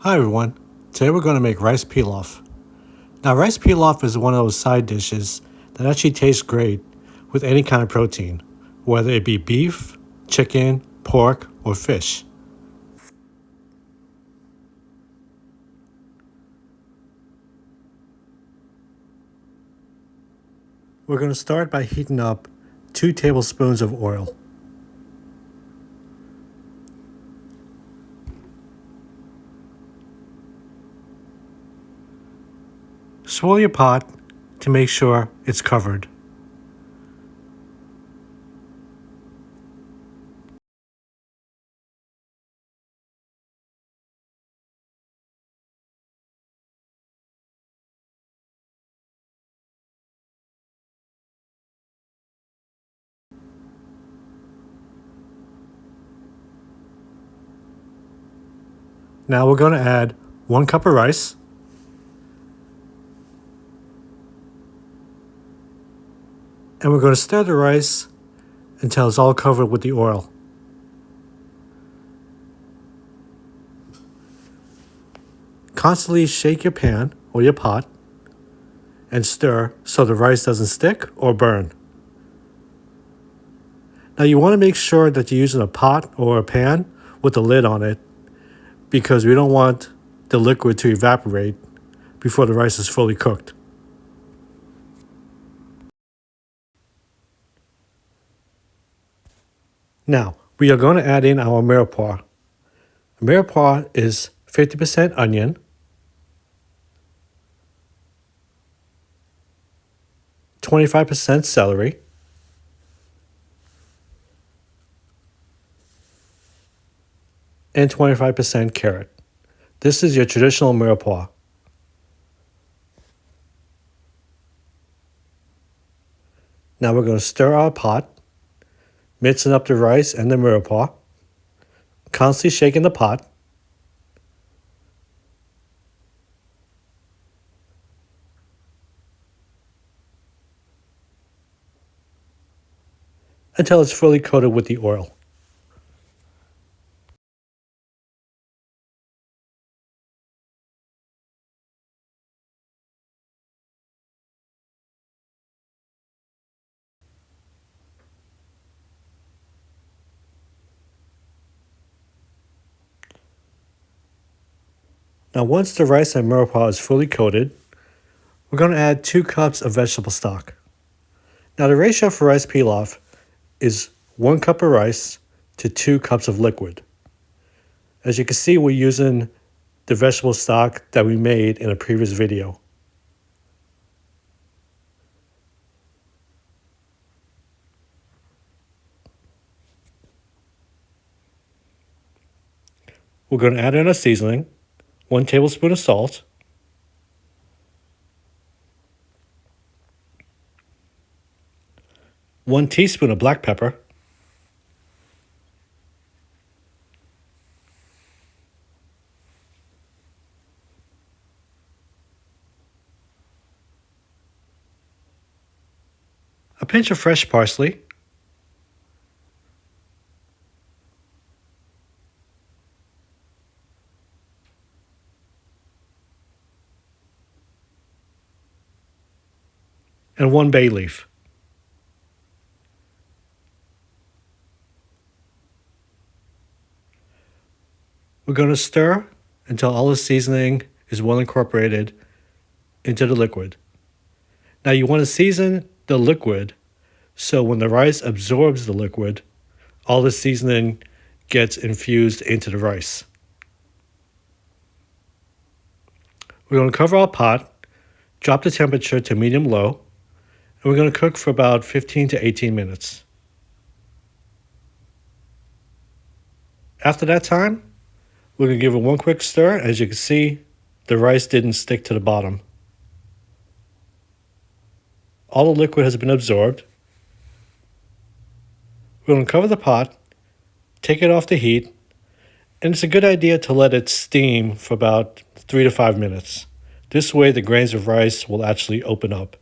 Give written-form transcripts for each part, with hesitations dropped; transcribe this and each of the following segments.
Hi everyone. Today we're going to make rice pilaf. Now rice pilaf is one of those side dishes that actually tastes great with any kind of protein, whether it be beef, chicken, pork, or fish. We're going to start by heating up 2 tablespoons of oil. Swirl your pot to make sure it's covered. Now we're going to add 1 cup of rice, and we're going to stir the rice until it's all covered with the oil. Constantly shake your pan or your pot and stir so the rice doesn't stick or burn. Now you want to make sure that you're using a pot or a pan with a lid on it because we don't want the liquid to evaporate before the rice is fully cooked. Now, we are going to add in our mirepoix. Mirepoix is 50% onion, 25% celery, and 25% carrot. This is your traditional mirepoix. Now we're going to stir our pot, mixing up the rice and the mirepoix, constantly shaking the pot. Until it's fully coated with the oil. Now once the rice and mirepoix is fully coated, we're going to add 2 cups of vegetable stock. Now the ratio for rice pilaf is 1 cup of rice to 2 cups of liquid. As you can see, we're using the vegetable stock that we made in a previous video. We're going to add in a seasoning, 1 tablespoon of salt, one teaspoon of black pepper, a pinch of fresh parsley, and 1 bay leaf. We're going to stir until all the seasoning is well incorporated into the liquid. Now you want to season the liquid so when the rice absorbs the liquid, all the seasoning gets infused into the rice. We're going to cover our pot, drop the temperature to medium-low, and we're going to cook for about 15 to 18 minutes. After that time, we're going to give it one quick stir. As you can see, the rice didn't stick to the bottom. All the liquid has been absorbed. We're going to cover the pot, take it off the heat, and it's a good idea to let it steam for about 3 to 5 minutes. This way the grains of rice will actually open up.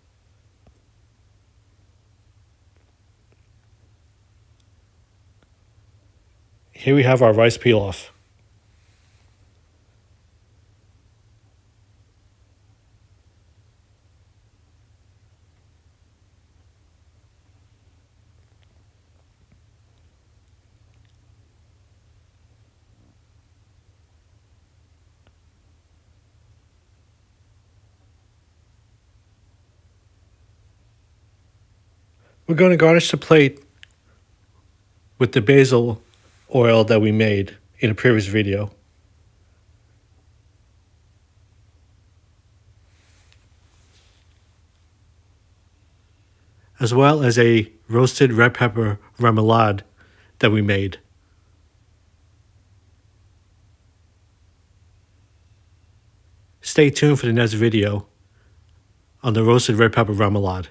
Here we have our rice pilaf. We're going to garnish the plate with the basil oil that we made in a previous video. As well as a roasted red pepper remoulade that we made. Stay tuned for the next video on the roasted red pepper remoulade.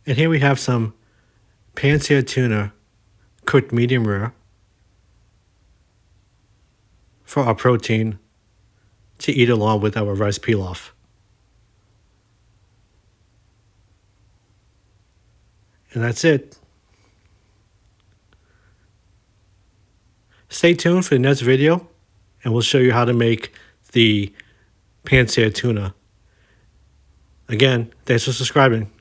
And here we have some pan-seared tuna cooked medium rare for our protein to eat along with our rice pilaf. And that's it. Stay tuned for the next video and we'll show you how to make the pan-seared tuna. Again, thanks for subscribing.